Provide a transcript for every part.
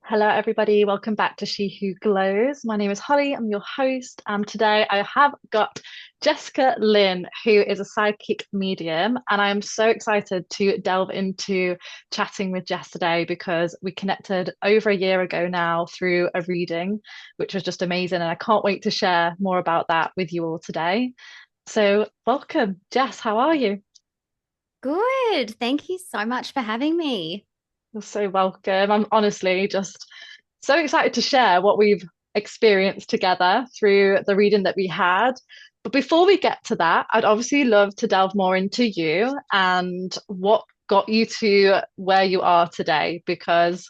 Hello, everybody. Welcome back to She Who Glows. My name is Holly. I'm your host. And today I have got Jessica Lynne, who is a psychic medium. And I am so excited to delve into chatting with Jess today because we connected over a year ago now through a reading, which was just amazing. And I can't wait to share more about that with you all today. So, welcome, Jess. How are you? Good. Thank you so much for having me. You're so welcome. I'm honestly just so excited to share what we've experienced together through the reading that we had. But before we get to that, I'd obviously love to delve more into you and what got you to where you are today, because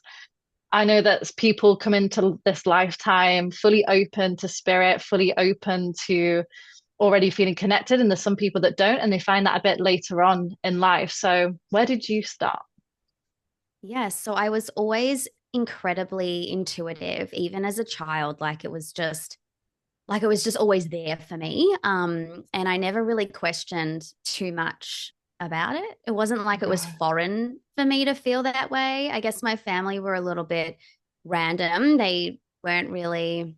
I know that people come into this lifetime fully open to spirit, fully open to already feeling connected, and there's some people that don't, and they find that a bit later on in life. So, where did you start? Yes, so I was always incredibly intuitive, even as a child. Like it was just always there for me. And I never really questioned too much about it. It wasn't like it was Right. foreign for me to feel that way. I guess my family were a little bit random. They weren't really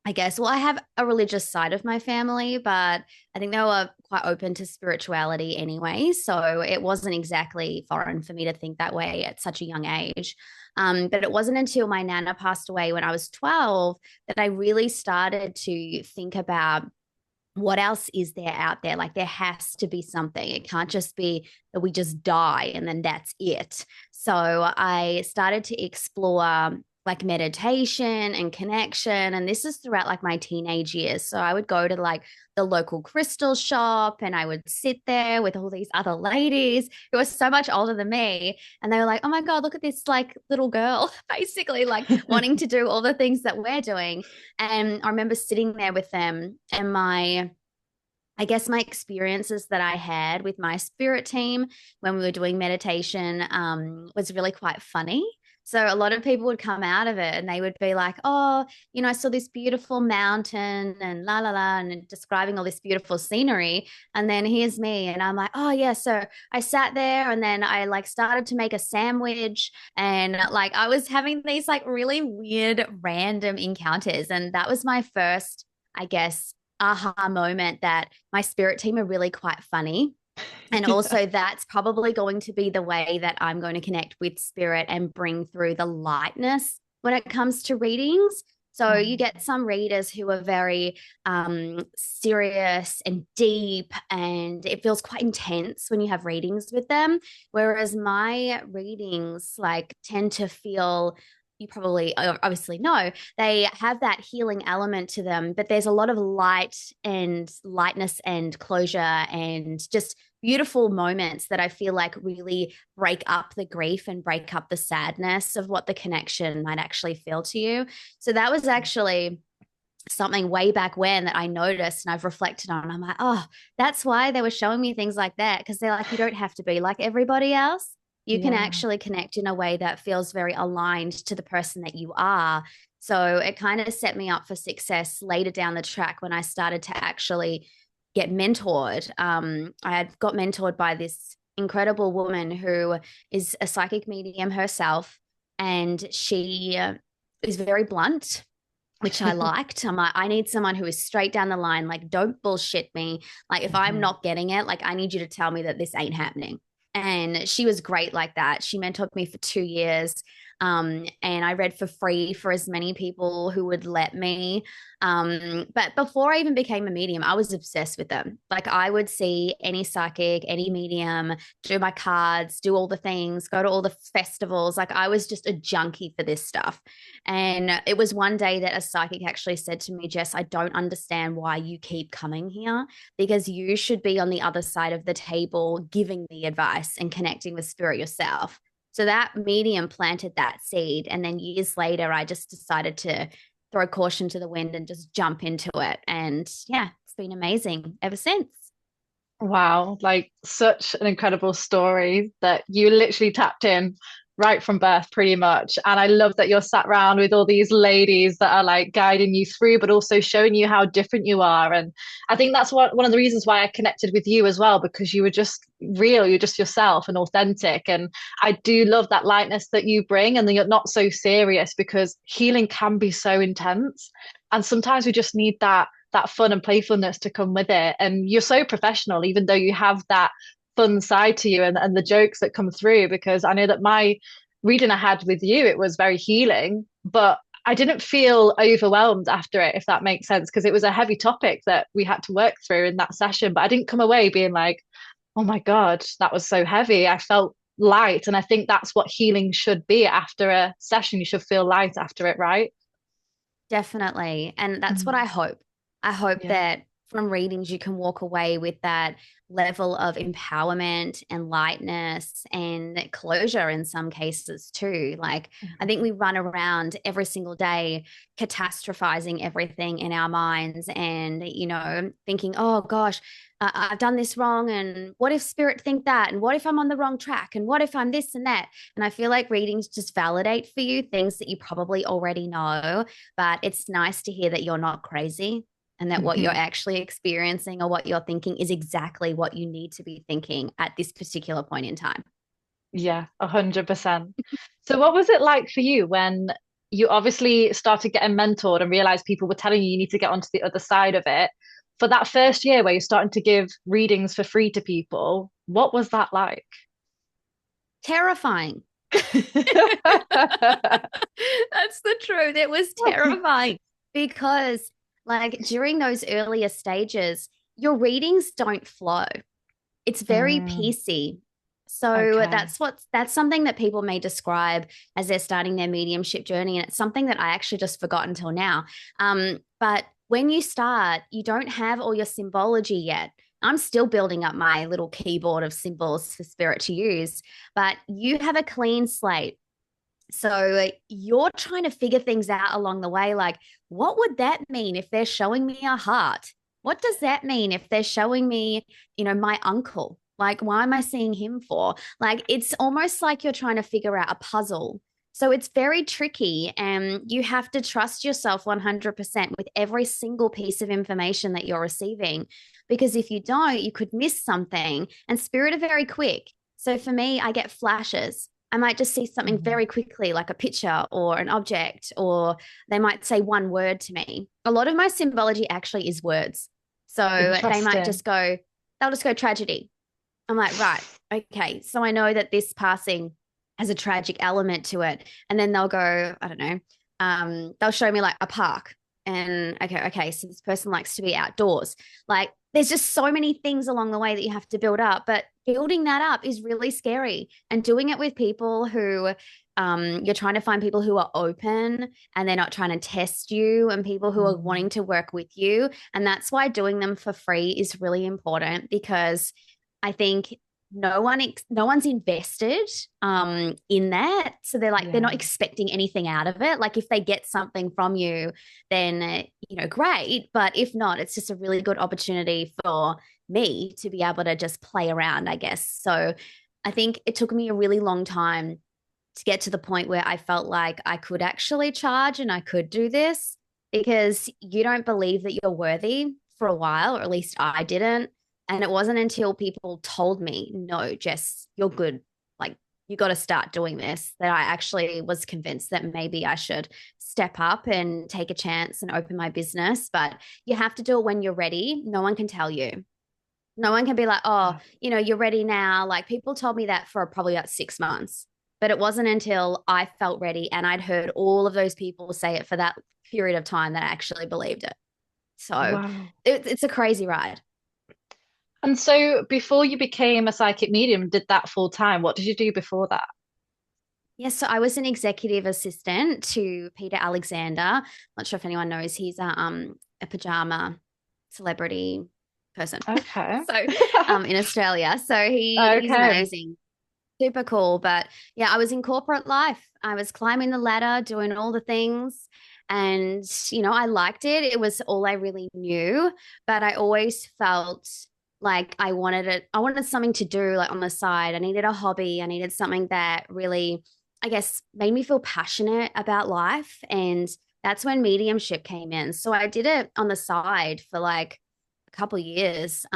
I guess. Well, I have a religious side of my family, but I think they were quite open to spirituality anyway. So it wasn't exactly foreign for me to think that way at such a young age. But it wasn't until my nana passed away when I was 12 that I really started to think about what else is there out there? Like there has to be something. It can't just be that we just die and then that's it. So I started to explore like meditation and connection. And this is throughout like my teenage years. So I would go to like the local crystal shop and I would sit there with all these other ladies who are so much older than me. And they were like, oh my God, look at this like little girl, basically like wanting to do all the things that we're doing. And I remember sitting there with them and I guess my experiences that I had with my spirit team when we were doing meditation was really quite funny. So a lot of people would come out of it and they would be like, oh, I saw this beautiful mountain and la la la, and describing all this beautiful scenery. And then here's me. And I'm like, oh, yeah. So I sat there and then I like started to make a sandwich. And like I was having these like really weird, random encounters. And that was my first, I guess, aha moment that my spirit team are really quite funny. And Yeah. also, that's probably going to be the way that I'm going to connect with spirit and bring through the lightness when it comes to readings. So, you Mm. get some readers who are very serious and deep, and it feels quite intense when you have readings with them. Whereas my readings like tend to feel you probably obviously know they have that healing element to them, but there's a lot of light and lightness and closure and just beautiful moments that I feel like really break up the grief and break up the sadness of what the connection might actually feel to you. So that was actually something way back when that I noticed and I've reflected on. I'm like, oh, that's why they were showing me things like that. Because they're like, you don't have to be like everybody else. You can Yeah. actually connect in a way that feels very aligned to the person that you are. So it kind of set me up for success later down the track when I started to actually get mentored. I had got mentored by this incredible woman who is a psychic medium herself, and she is very blunt, which I liked. I'm like, I need someone who is straight down the line. Like, don't bullshit me. Like, if I'm Mhm. not getting it, like, I need you to tell me that this ain't happening. And she was great like that. She mentored me for 2 years. And I read for free for as many people who would let me. But before I even became a medium, I was obsessed with them. Like, I would see any psychic, any medium, do my cards, do all the things, go to all the festivals. Like, I was just a junkie for this stuff. And it was one day that a psychic actually said to me, Jess, I don't understand why you keep coming here because you should be on the other side of the table giving the advice and connecting with spirit yourself. So that medium planted that seed. And then years later, I just decided to throw caution to the wind and just jump into it. And yeah, it's been amazing ever since. Wow, like such an incredible story that you literally tapped in right from birth, pretty much. And I love that you're sat around with all these ladies that are like guiding you through, but also showing you how different you are. And I think that's one of the reasons why I connected with you as well, because you were just real, you're just yourself and authentic. And I do love that lightness that you bring, and then you're not so serious, because healing can be so intense. And sometimes we just need that fun and playfulness to come with it. And you're so professional, even though you have that fun side to you, and the jokes that come through, because I know that my reading I had with you, it was very healing, but I didn't feel overwhelmed after it, if that makes sense, because it was a heavy topic that we had to work through in that session. But I didn't come away being like, oh my God, that was so heavy. I felt light. And I think that's what healing should be after a session. You should feel light after it, right? Definitely. And that's what I Mm. hope. I hope Yeah. that from readings, you can walk away with that level of empowerment and lightness and closure in some cases too. Like, I think we run around every single day catastrophizing everything in our minds and, thinking, oh gosh, I've done this wrong. And what if spirit think that? And what if I'm on the wrong track? And what if I'm this and that? And I feel like readings just validate for you things that you probably already know, but it's nice to hear that you're not crazy and that what you're Mhm. actually experiencing or what you're thinking is exactly what you need to be thinking at this particular point in time. Yeah, 100%. So what was it like for you when you obviously started getting mentored and realized people were telling you you need to get onto the other side of it? For that first year where you're starting to give readings for free to people, what was that like? Terrifying. That's the truth. It was terrifying because, like, during those earlier stages, your readings don't flow. It's very Mm, piecey. So okay. that's something that people may describe as they're starting their mediumship journey. And it's something that I actually just forgot until now. But when you start, you don't have all your symbology yet. I'm still building up my little keyboard of symbols for spirit to use, but you have a clean slate. So you're trying to figure things out along the way. Like, what would that mean if they're showing me a heart? What does that mean if they're showing me, my uncle? Like, why am I seeing him for? Like, it's almost like you're trying to figure out a puzzle. So it's very tricky, and you have to trust yourself 100% with every single piece of information that you're receiving. Because if you don't, you could miss something. And spirit are very quick. So for me, I get flashes. I might just see something Mhm. very quickly, like a picture or an object, or they might say one word to me. A lot of my symbology actually is words. So they might Interesting. just go, they'll just go tragedy. I'm like, right, okay. So I know that this passing has a tragic element to it. And then they'll go, I don't know, they'll show me like a park. And okay, so this person likes to be outdoors. Like there's just so many things along the way that you have to build up. But building that up is really scary. And doing it with people who you're trying to find people who are open and they're not trying to test you and people who are wanting Mm, to work with you. And that's why doing them for free is really important because I think no one's invested in that, so they're not yeah. expecting anything out of it. Like if they get something from you, then great, but if not, it's just a really good opportunity for me to be able to just play around, I guess. So I think it took me a really long time to get to the point where I felt like I could actually charge and I could do this because you don't believe that you're worthy for a while, or at least I didn't. And it wasn't until people told me, no, Jess, you're good. Like, you got to start doing this, that I actually was convinced that maybe I should step up and take a chance and open my business. But you have to do it when you're ready. No one can tell you. No one can be like, oh, you're ready now. Like, people told me that for probably about 6 months. But it wasn't until I felt ready and I'd heard all of those people say it for that period of time that I actually believed it. So Wow. it's a crazy ride. And so before you became a psychic medium, did that full time, what did you do before that? Yes, so I was an executive assistant to Peter Alexander. Not sure if anyone knows. He's a pajama celebrity person. Okay. So in Australia. So he's Okay. amazing. Super cool. But yeah, I was in corporate life. I was climbing the ladder, doing all the things. And, I liked it. It was all I really knew. But I always felt like I wanted something to do like on the side. I needed a hobby. I needed something that really I guess, made me feel passionate about life. And that's when mediumship came in. So I did it on the side for like a couple of years,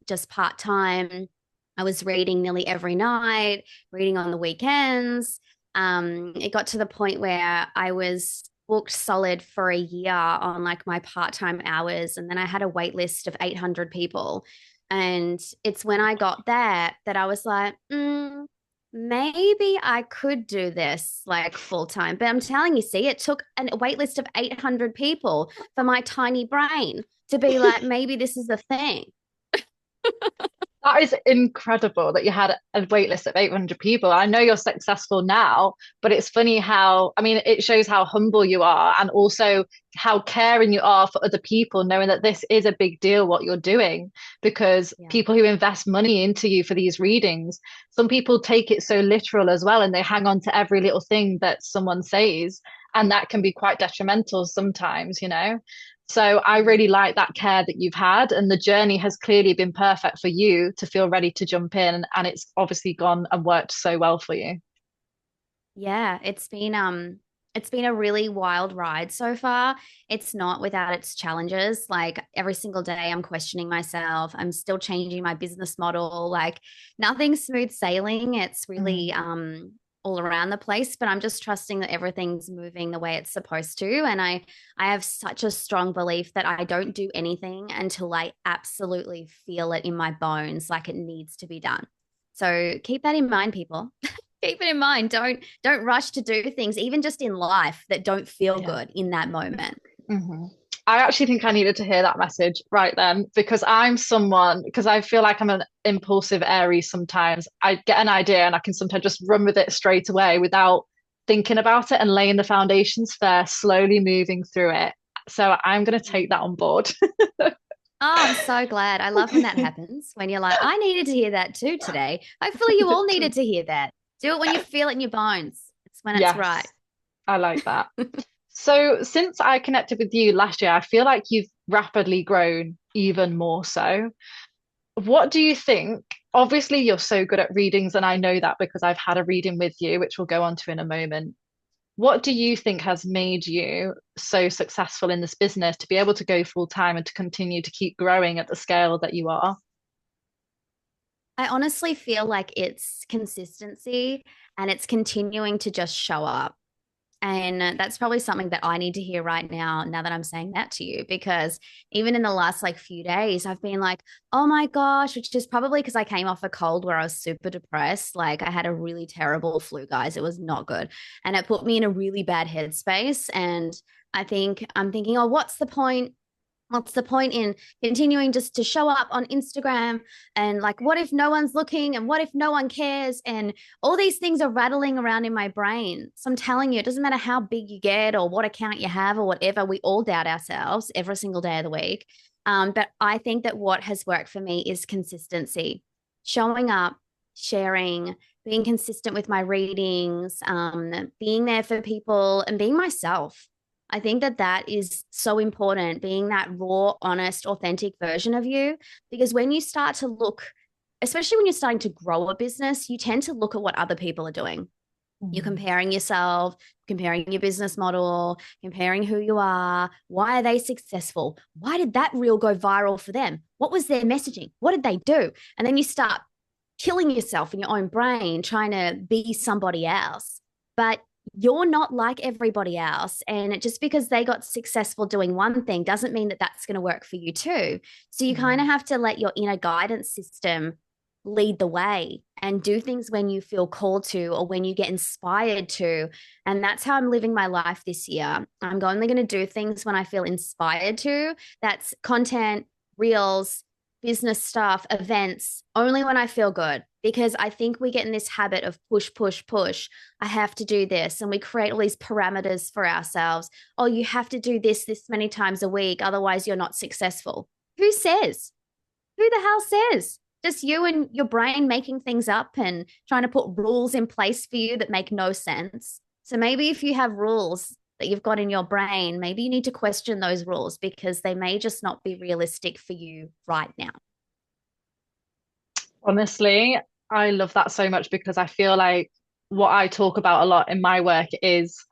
just part time. I was reading nearly every night, reading on the weekends. It got to the point where I was booked solid for a year on like my part time hours. And then I had a wait list of 800 people. And it's when I got there that I was like, maybe I could do this like full time. But I'm telling you, see, it took a wait list of 800 people for my tiny brain to be like, maybe this is the thing. That is incredible that you had a wait list of 800 people. I know you're successful now, but it's funny how, I mean, it shows how humble you are and also how caring you are for other people, knowing that this is a big deal what you're doing, because Yeah. people who invest money into you for these readings, some people take it so literal as well, and they hang on to every little thing that someone says, and that can be quite detrimental sometimes, you know? So I Mm. really like that care that you've had, and the journey has clearly been perfect for you to feel ready to jump in, and it's obviously gone and worked so well for you. Yeah, it's been a really wild ride so far. It's not without its challenges. Like every single day I'm questioning myself. I'm still changing my business model. Like nothing's smooth sailing. It's Mm. really all around the place, but I'm just trusting that everything's moving the way it's supposed to. And I have such a strong belief that I don't do anything until I absolutely feel it in my bones like it needs to be done. So keep that in mind, people. Keep it in mind. Don't rush to do things, even just in life, that don't feel Yeah. good in that moment. Hmm. I actually think I needed to hear that message right then, because I'm someone, because I feel like I'm an impulsive Aries sometimes. I get an idea and I can sometimes just run with it straight away without thinking about it and laying the foundations first, slowly moving through it. So I'm going to take that on board. Oh, I'm so glad. I love when that happens, when you're like, I needed to hear that too today. Hopefully, you all needed to hear that. Do it when you feel it in your bones. It's when it's right. Yes, I like that. So since I connected with you last year, I feel like you've rapidly grown even more so. What do you think? Obviously, you're so good at readings, and I know that because I've had a reading with you, which we'll go on to in a moment. What do you think has made you so successful in this business to be able to go full time and to continue to keep growing at the scale that you are? I honestly feel like it's consistency and it's continuing to just show up. And that's probably something that I need to hear right now, now that I'm saying that to you, because even in the last like few days, I've been like, oh my gosh, which is probably because I came off a cold where I was super depressed. Like I had a really terrible flu, guys. It was not good. And it put me in a really bad headspace. And I'm thinking, oh, what's the point in continuing just to show up on Instagram and like what if no one's looking and what if no one cares and all these things are rattling around in my brain. So I'm telling you, it doesn't matter how big you get or what account you have or whatever, we all doubt ourselves every single day of the week. But I think that what has worked for me is consistency, showing up, sharing, being consistent with my readings, being there for people and being myself. I think that that is so important, being that raw, honest, authentic version of you. Because when you start to look, especially when you're starting to grow a business, you tend to look at what other people are doing. You're Mm. comparing yourself, comparing your business model, comparing who you are. Why are they successful? Why did that reel go viral for them? What was their messaging? What did they do? And then you start killing yourself in your own brain trying to be somebody else. But you're not like everybody else. And just because they got successful doing one thing doesn't mean that that's going to work for you too. So you kind of Mm. have to let your inner guidance system lead the way and do things when you feel called to or when you get inspired to. And that's how I'm living my life this year. I'm only going to do things when I feel inspired to. That's content, reels, business stuff, events, only when I feel good. Because I think we get in this habit of push, push, push. I have to do this. And we create all these parameters for ourselves. Oh, you have to do this many times a week. Otherwise, you're not successful. Who says? Who the hell says? Just you and your brain making things up and trying to put rules in place for you that make no sense. So maybe if you have rules that you've got in your brain, maybe you need to question those rules because they may just not be realistic for you right now. Honestly, I love that so much because I feel like what I talk about a lot in my work is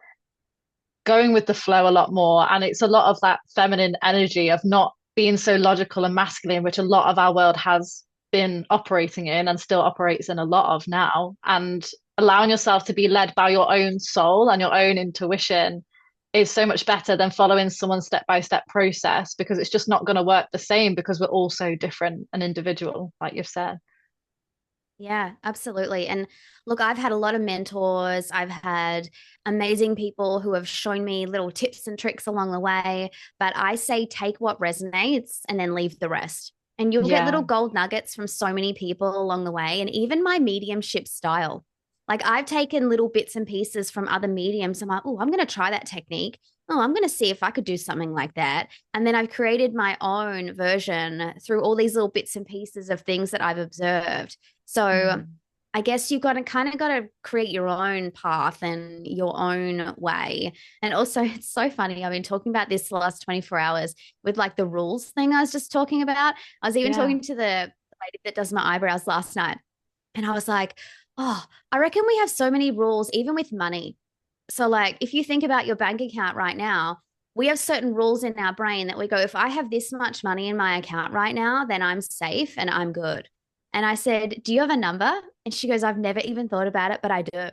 going with the flow a lot more. And it's a lot of that feminine energy of not being so logical and masculine, which a lot of our world has been operating in and still operates in a lot of now. And allowing yourself to be led by your own soul and your own intuition is so much better than following someone's step by step process, because it's just not going to work the same because we're all so different and individual, like you've said. Yeah, absolutely. And look, I've had a lot of mentors. I've had amazing people who have shown me little tips and tricks along the way. But I say take what resonates and then leave the rest. And you'll get little Yeah. gold nuggets from so many people along the way. And even my mediumship style. Like I've taken little bits and pieces from other mediums. I'm like, oh, I'm going to try that technique. Oh, I'm going to see if I could do something like that. And then I've created my own version through all these little bits and pieces of things that I've observed. So Mm. I guess you got to kind of got to create your own path and your own way. And also, it's so funny. I've been talking about this the last 24 hours with like the rules thing I was just talking about. I was even Yeah. talking to the lady that does my eyebrows last night. And I was like, oh, I reckon we have so many rules, even with money. So, like, if you think about your bank account right now, we have certain rules in our brain that we go, if I have this much money in my account right now, then I'm safe and I'm good. And I said, do you have a number? And she goes, I've never even thought about it, but I do.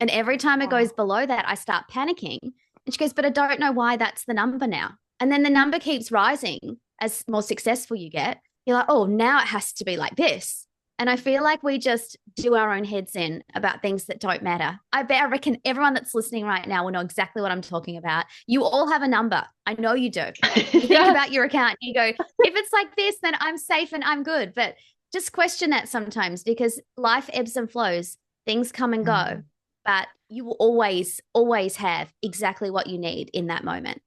And every time it goes Wow. below that, I start panicking. And she goes, but I don't know why that's the number now. And then the number keeps rising as more successful you get. You're like, oh, now it has to be like this. And I feel like we just do our own heads in about things that don't matter. I reckon everyone that's listening right now will know exactly what I'm talking about. You all have a number. I know you do. You think Yeah. about your account, you go, if it's like this, then I'm safe and I'm good. But just question that sometimes because life ebbs and flows, things come and go, Mm. but you will always, always have exactly what you need in that moment.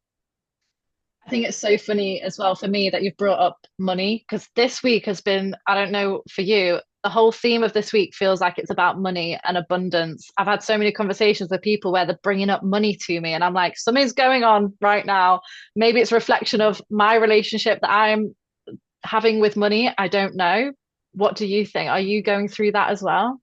I think it's so funny as well for me that you've brought up money, because this week has been, I don't know for you, the whole theme of this week feels like it's about money and abundance. I've had so many conversations with people where they're bringing up money to me, and I'm like, something's going on right now. Maybe it's a reflection of my relationship that I'm having with money. I don't know. What do you think? Are you going through that as well?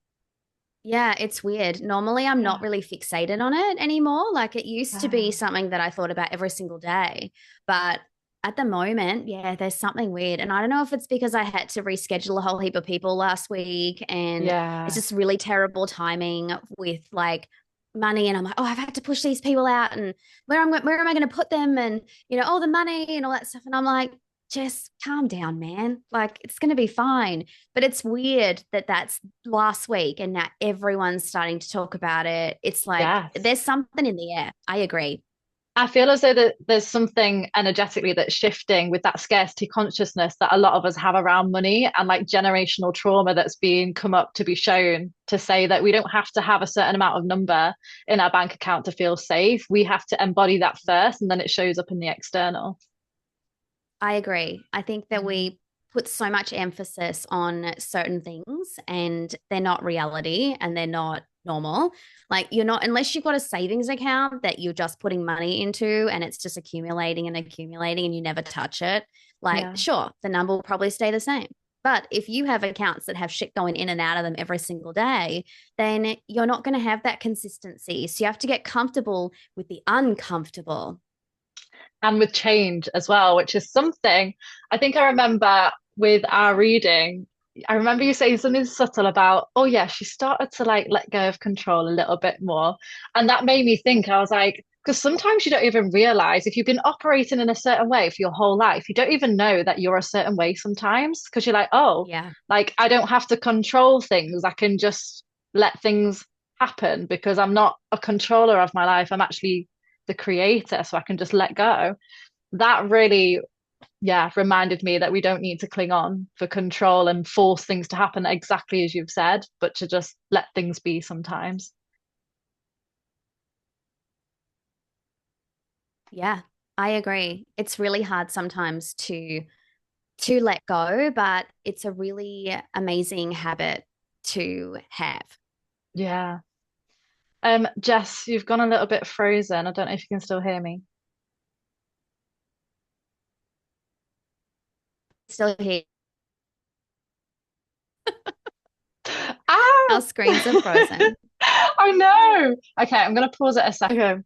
Yeah, it's weird. Normally, I'm not Yeah. really fixated on it anymore. Like it used to be Uh, something that I thought about every single day. But at the moment, yeah, there's something weird. And I don't know if it's because I had to reschedule a whole heap of people last week and it's yeah. just really terrible timing with like money. And I'm like, oh, I've had to push these people out and where am I going to put them? And, all the money and all that stuff. And I'm like, just calm down, man. Like it's going to be fine. But it's weird that that's last week and now everyone's starting to talk about it. It's like Yes. there's something in the air. I agree. I feel as though that there's something energetically that's shifting with that scarcity consciousness that a lot of us have around money, and like generational trauma that's being come up to be shown to say that we don't have to have a certain amount of number in our bank account to feel safe. We have to embody that first, and then it shows up in the external. I agree. I think that Mm. we put so much emphasis on certain things and they're not reality and they're not normal. Like you're not, unless you've got a savings account that you're just putting money into and it's just accumulating and accumulating and you never touch it, like Yeah. sure, the number will probably stay the same. But if you have accounts that have shit going in and out of them every single day, then you're not going to have that consistency. So you have to get comfortable with the uncomfortable. And with change as well, which is something I think I remember with our reading. I remember you saying something subtle about, oh yeah, she started to like let go of control a little bit more. And that made me think, I was like, because sometimes you don't even realize if you've been operating in a certain way for your whole life, you don't even know that you're a certain way sometimes because you're like, oh, Yeah. like I don't have to control things. I can just let things happen because I'm not a controller of my life. I'm actually the creator, so I can just let go. That really, yeah, reminded me that we don't need to cling on for control and force things to happen exactly as you've said, but to just let things be sometimes. Yeah, I agree. It's really hard sometimes to let go, but it's a really amazing habit to have. Yeah. Jess, you've gone a little bit frozen. I don't know if you can still hear me. Still here. Ah! Our screens are frozen. I know. Okay, I'm gonna pause it a second. Okay.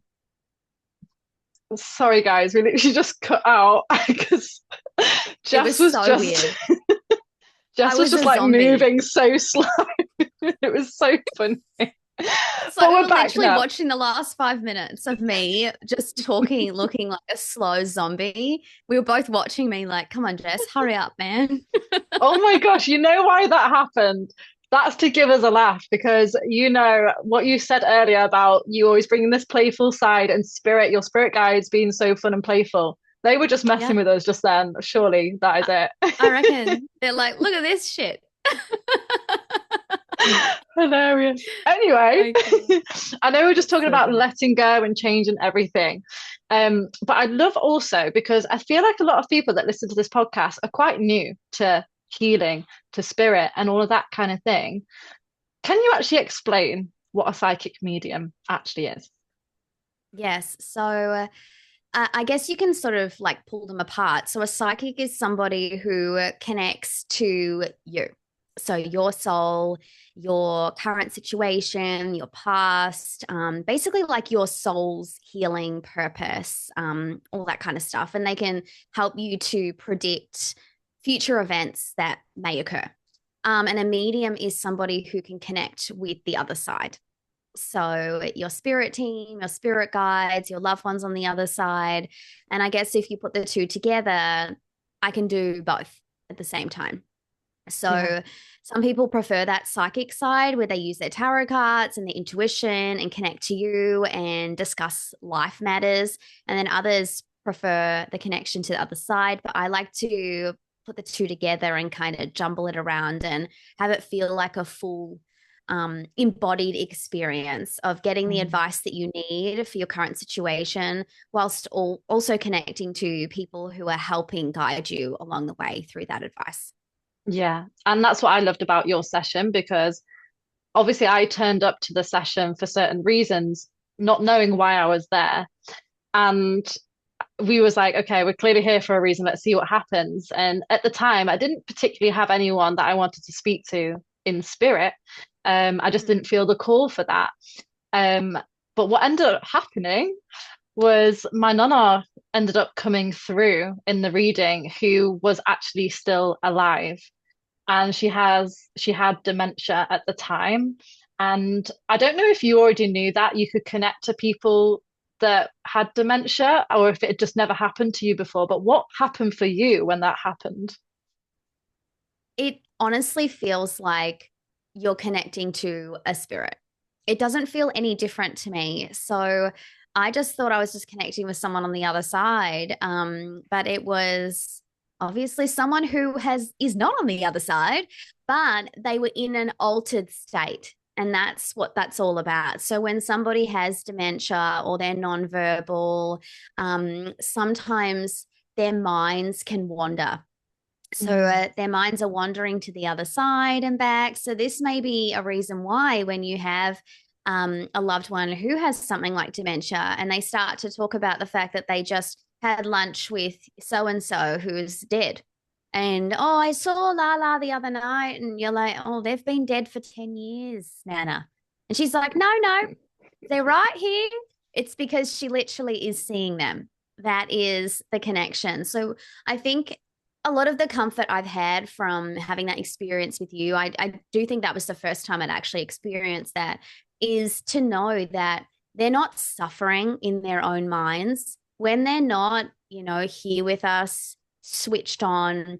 Sorry, guys, we literally just cut out because It Jess was was so just weird. I Jess was was just a like zombie. moving so slow. It was so funny. It's But like we we're were back literally now. watching the last 5 minutes of me just talking, looking like a slow zombie. We were both watching me like, come on, Jess, hurry up, man. Oh my gosh, you know why that happened? That's to give us a laugh because you know what you said earlier about you always bringing this playful side and spirit, your spirit guides being so fun and playful. They were just messing Yeah, with us just then. Surely that is I, I it. reckon they're like, look at this shit. Hilarious. Anyway, Okay, I know we're just that's talking so about good. letting go and change and everything. But I love also because I feel like a lot of people that listen to this podcast are quite new to healing, to spirit, and all of that kind of thing. Can you actually explain what a psychic medium actually is? Yes. So I guess you can sort of like pull them apart. So a psychic is somebody who connects to you. So your soul, your current situation, your past, basically like your soul's healing purpose, all that kind of stuff. And they can help you to predict future events that may occur. And a medium is somebody who can connect with the other side. So your spirit team, your spirit guides, your loved ones on the other side. And I guess if you put the two together, I can do both at the same time. Yeah. So some people prefer that psychic side where they use their tarot cards and their intuition and connect to you and discuss life matters. And then others prefer the connection to the other side. But I like to put the two together and kind of jumble it around and have it feel like a full embodied experience of getting the Mm. advice that you need for your current situation, whilst also connecting to people who are helping guide you along the way through that advice. Yeah. And that's what I loved about your session because obviously I turned up to the session for certain reasons, not knowing why I was there. And we was like, okay, we're clearly here for a reason. Let's see what happens. And at the time, I didn't particularly have anyone that I wanted to speak to in spirit. I just Mm. didn't feel the call for that. Um, but what ended up happening was my nonna ended up coming through in the reading, who was actually still alive, and she had dementia at the time. And I don't know if you already knew that you could connect to people that had dementia or if it had just never happened to you before. But what happened for you when that happened? It honestly feels like you're connecting to a spirit. It doesn't feel any different to me. So I just thought I was just connecting with someone on the other side. But it was obviously someone who has is not on the other side, but they were in an altered state. And that's what that's all about. So when somebody has dementia or they're nonverbal, sometimes their minds can wander, so Mm. their minds are wandering to the other side and back. So this may be a reason why when you have a loved one who has something like dementia and they start to talk about the fact that they just had lunch with so and so who's dead. And oh, I saw Lala the other night, and you're like, oh, they've been dead for 10 years, Nana. And she's like, no, no, they're right here. It's because she literally is seeing them. That is the connection. So I think a lot of the comfort I've had from having that experience with you, I do think that was the first time I'd actually experienced that, is to know that they're not suffering in their own minds when they're not, here with us, switched on,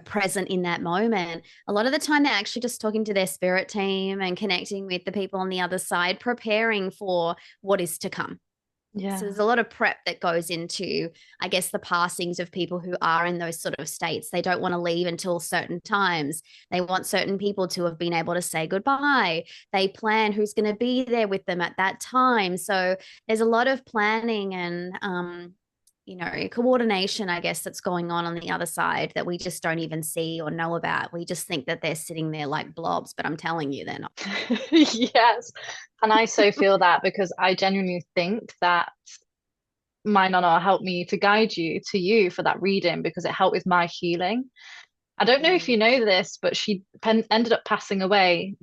present in that moment. A lot of the time, they're actually just talking to their spirit team and connecting with the people on the other side, preparing for what is to come. So Yeah. there's a lot of prep that goes into, I guess, the passings of people who are in those sort of states. They don't want to leave until certain times. They want certain people to have been able to say goodbye. They plan who's going to be there with them at that time. So there's a lot of planning and, coordination, I guess, that's going on the other side that we just don't even see or know about. We just think that they're sitting there like blobs, but I'm telling you, they're not. Yes. And I so feel that because I genuinely think that my nonna helped me to guide you to you for that reading because it helped with my healing. I don't know if you Mm. know this, but she ended up passing away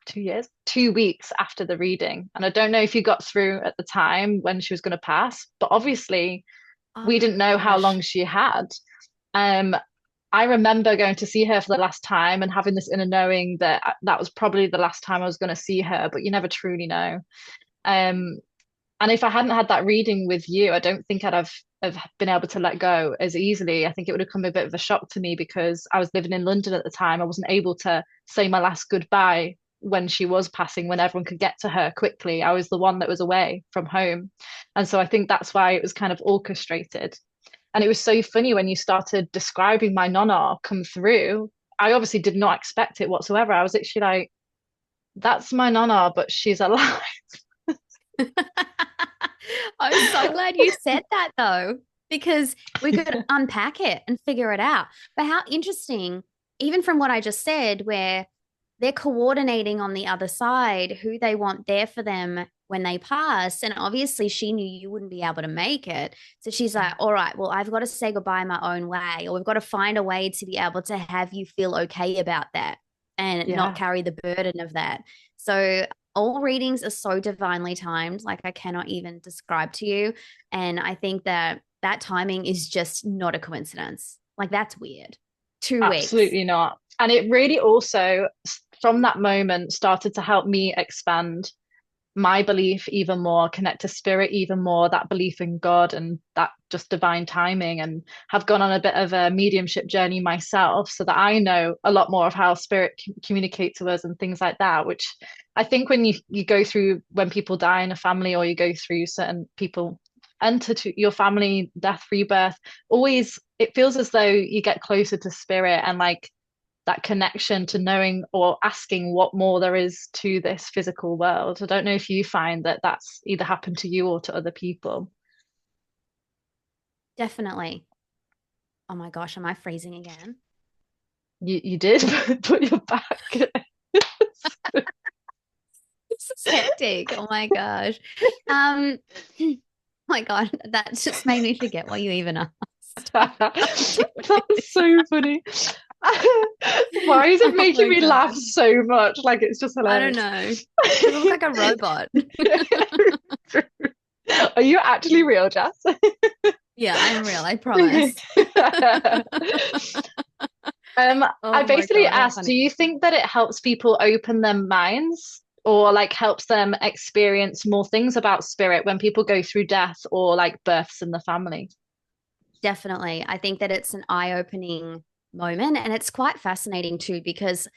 2 years, 2 weeks after the reading. And I don't know if you got through at the time when she was going to pass, but obviously Oh we my didn't know how long gosh. she had. Um, I remember going to see her for the last time and having this inner knowing that that was probably the last time I was going to see her, but you never truly know. Um, and if I hadn't had that reading with you, I don't think have been able to let go as easily. I think it would have come a bit of a shock to me because I was living in London at the time. I wasn't able to say my last goodbye when she was passing, when everyone could get to her quickly. I was the one that was away from home. And so I think that's why it was kind of orchestrated. And it was so funny when you started describing my nonna come through. I obviously did not expect it whatsoever. I was actually like, that's my nonna, but she's alive. I'm so glad you said that though, because we could unpack it and figure it out. But how interesting, even from what I just said, where they're coordinating on the other side who they want there for them when they pass. And obviously, she knew you wouldn't be able to make it. So she's like, all right, well, I've got to say goodbye my own way, or we've got to find a way to be able to have you feel okay about that and not Yeah, carry the burden of that. So all readings are so divinely timed, like I cannot even describe to you. And I think that that timing is just not a coincidence. Like that's weird. 2 weeks. absolutely not. And it really also, from that moment, started to help me expand my belief even more, connect to spirit even more, that belief in God and that just divine timing, and have gone on a bit of a mediumship journey myself so that I know a lot more of how spirit communicate to us and things like that, which I think when you go through, when people die in a family or you go through certain people enter to your family, death, rebirth, always it feels as though you get closer to spirit and like that connection to knowing or asking what more there is to this physical world. I don't know if you find that that's either happened to you or to other people. Definitely. Oh my gosh, am I freezing again? You did put your back. This is hectic. Oh my gosh. Oh my God, that just made me forget what you even asked. That's so funny. Why is it Oh making my me laugh God. so much? Like it's just I don't hilarious. know. Because I look like a robot. Are you actually real, Jess? Yeah, I'm real, I promise. I Oh my basically God, how asked, do funny. you think that it helps people open their minds or like helps them experience more things about spirit when people go through death or like births in the family? Definitely. I think that it's an eye-opening moment and it's quite fascinating too because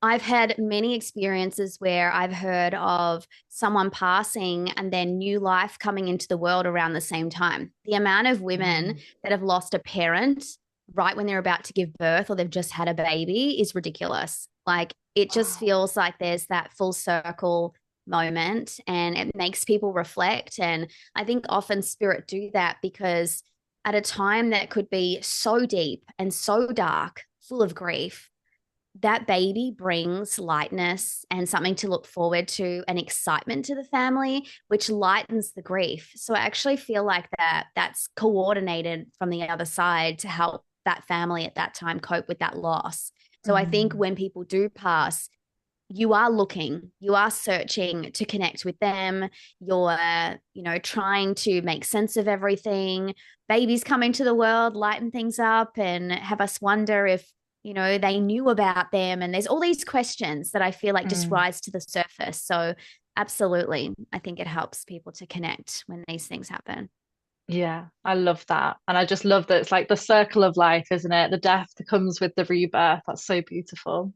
I've had many experiences where I've heard of someone passing and then new life coming into the world around the same time. The amount of women Mm. that have lost a parent right when they're about to give birth or they've just had a baby is ridiculous. Like it just Wow. feels like there's that full circle moment and it makes people reflect. And I think often spirit do that because at a time that could be so deep and so dark, full of grief, that baby brings lightness and something to look forward to and excitement to the family, which lightens the grief. So I actually feel like that's coordinated from the other side to help that family at that time cope with that loss. So I think Mm. when people do pass, you are looking, you are searching to connect with them. You're, trying to make sense of everything. Babies come into the world, lighten things up, and have us wonder if, they knew about them. And there's all these questions that I feel like just Mm. rise to the surface. So, absolutely, I think it helps people to connect when these things happen. Yeah, I love that. And I just love that it's like the circle of life, isn't it? The death that comes with the rebirth. That's so beautiful.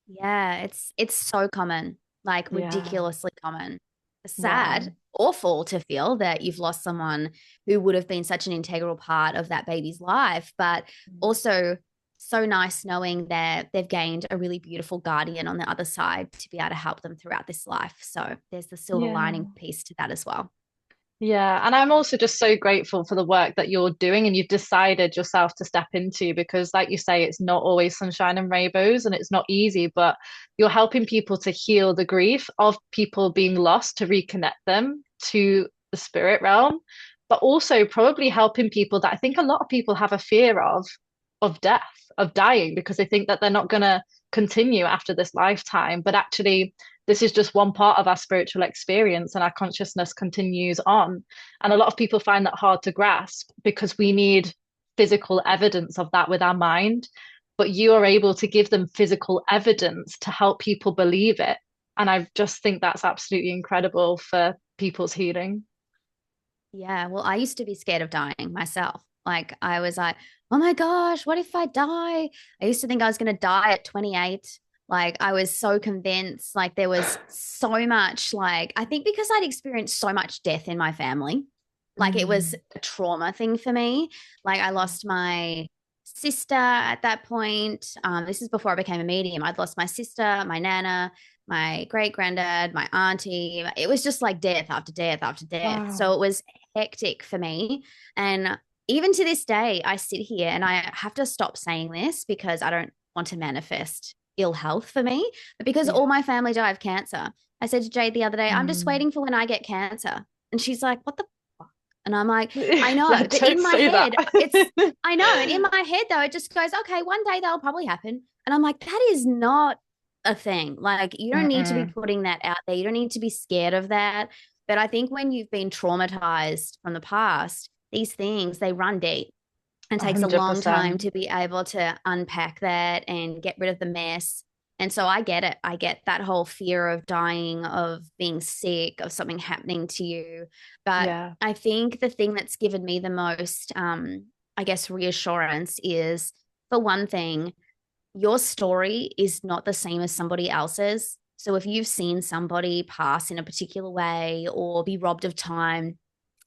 Yeah, it's so common, like Yeah. ridiculously common. Wow. Sad, awful to feel that you've lost someone who would have been such an integral part of that baby's life, but also so nice knowing that they've gained a really beautiful guardian on the other side to be able to help them throughout this life. So there's the silver lining Yeah. piece to that as well. Yeah, and I'm also just so grateful for the work that you're doing and you've decided yourself to step into because, like you say, it's not always sunshine and rainbows and it's not easy, but you're helping people to heal the grief of people being lost, to reconnect them to the spirit realm, but also probably helping people that I think a lot of people have a fear of death, of dying, because they think that they're not gonna continue after this lifetime, but actually this is just one part of our spiritual experience and our consciousness continues on. And a lot of people find that hard to grasp because we need physical evidence of that with our mind, but you are able to give them physical evidence to help people believe it. And I just think that's absolutely incredible for people's healing. Yeah, well, I used to be scared of dying myself. Like I was like, oh my gosh, what if I die? I used to think I was going to die at 28. Like I was so convinced, like there was so much, like I think because I'd experienced so much death in my family, like it was Mm. a trauma thing for me. Like I lost my sister at that point. This is before I became a medium. I'd lost my sister, my nana, my great granddad, my auntie. It was just like death after death after death. So Wow. it was hectic for me. And even to this day, I sit here and I have to stop saying this because I don't want to manifest ill health for me, but because Yeah. all my family die of cancer. I said to Jade the other day, I'm just Mm. waiting for when I get cancer. And she's like, what the fuck? And I'm like, I Yeah, know, but don't in my say that. head, I know. And in my head, though, it just goes, okay, one day that'll probably happen. And I'm like, that is not a thing. Like, you don't need to be Mm-mm. putting that out there. You don't need to be scared of that. But I think when you've been traumatized from the past, these things, they run deep and takes a long time 100%. to be able to unpack that and get rid of the mess. And so I get it. I get that whole fear of dying, of being sick, of something happening to you. But Yeah. I think the thing that's given me the most, I guess, reassurance is, for one thing, your story is not the same as somebody else's. So if you've seen somebody pass in a particular way or be robbed of time,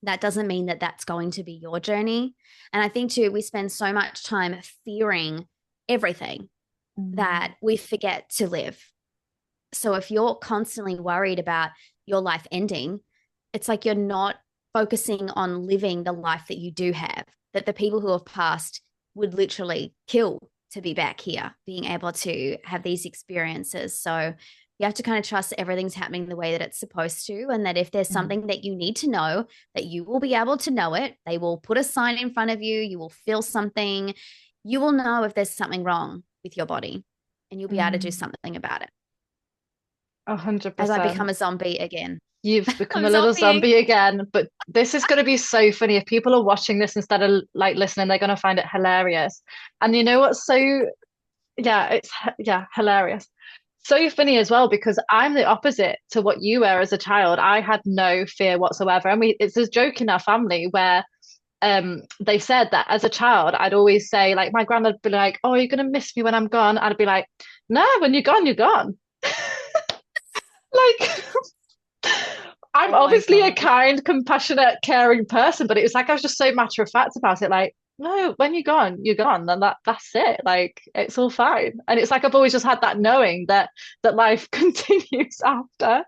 that doesn't mean that that's going to be your journey. And I think too, we spend so much time fearing everything Mm. that we forget to live. So if you're constantly worried about your life ending, it's like you're not focusing on living the life that you do have, that the people who have passed would literally kill to be back here, being able to have these experiences. So you have to kind of trust that everything's happening the way that it's supposed to. And that if there's Mm. something that you need to know, that you will be able to know it. They will put a sign in front of you. You will feel something. You will know if there's something wrong with your body and you'll be able to do Mm. something about it. A hundred As I become percent. a zombie again. You've become I'm a little zombieing. zombie again, but this is going to be so funny. If people are watching this instead of like listening, they're going to find it hilarious. And you know what's so, yeah, yeah, hilarious. So funny as well because I'm the opposite to what you were as a child. I had no fear whatsoever. And it's a joke in our family where they said that as a child, I'd always say, like, my granddad would be like, "Oh, you're gonna miss me when I'm gone." I'd be like, "No, when you're gone, you're gone." Like, I'm Oh my obviously a gosh. kind, compassionate, caring person, but it was like I was just so matter of fact about it. Like, no, when you're gone, you're gone. Then that's it. Like, it's all fine. And it's like I've always just had that knowing that life continues after.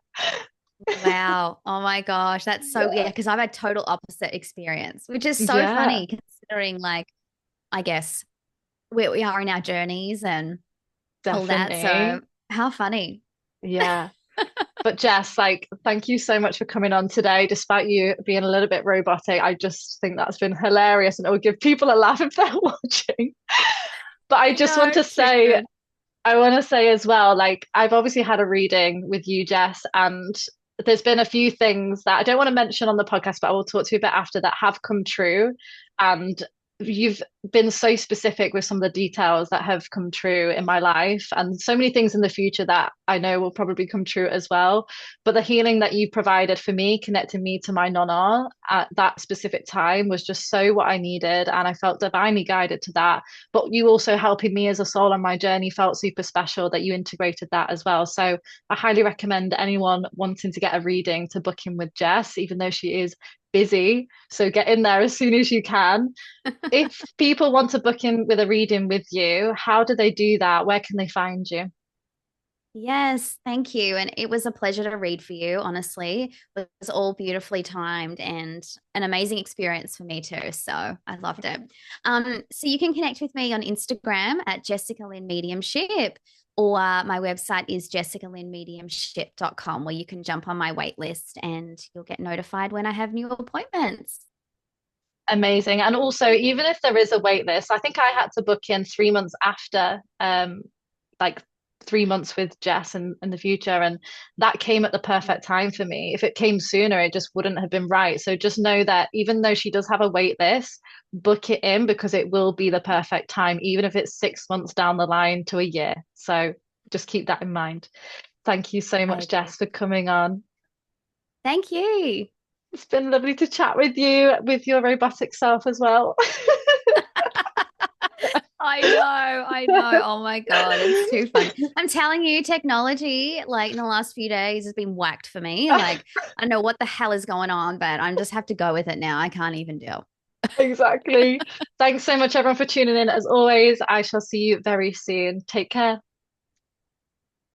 Wow. Oh my gosh. That's so, yeah, Yeah. because I've had total opposite experience, which is so Yeah, funny considering, like, I guess where we are in our journeys and all that. So, definitely. how funny. Yeah. But Jess, like, thank you so much for coming on today, despite you being a little bit robotic. I just think that's been hilarious and it will give people a laugh if they're watching. But I I just want know. to Too say, good. I want to say as well, like, I've obviously had a reading with you, Jess, and there's been a few things that I don't want to mention on the podcast, but I will talk to you a bit after that have come true. And you've been so specific with some of the details that have come true in my life, and so many things in the future that I know will probably come true as well. But the healing that you provided for me, connecting me to my nonna at that specific time, was just so what I needed. And I felt divinely guided to that, but you also helping me as a soul on my journey felt super special that you integrated that as well. So I highly recommend anyone wanting to get a reading to book in with Jess, even though she is busy. So get in there as soon as you can. If people want to book in with a reading with you, how do they do that? Where can they find you? Yes, thank you. And it was a pleasure to read for you, honestly. It was all beautifully timed and an amazing experience for me too. So I loved it. So you can connect with me on Instagram at Jessica Lynne Mediumship, or my website is jessicalynnemediumship.com, where you can jump on my wait list and you'll get notified when I have new appointments. Amazing. And also, even if there is a wait list, I think I had to book in 3 months after like 3 months with Jess in the future. And that came at the perfect time for me. If it came sooner, it just wouldn't have been right. So just know that even though she does have a wait list, book it in because it will be the perfect time, even if it's 6 months down the line to a year. So just keep that in mind. Thank you so I much, agree. Jess, for coming on. Thank you. It's been lovely to chat with you with your robotic self as well. I know. Oh my God, it's too funny. I'm telling you, technology, like in the last few days, has been whacked for me. Like, I don't know what the hell is going on, but I just have to go with it now. I can't even deal. Exactly. Thanks so much, everyone, for tuning in. As always, I shall see you very soon. Take care.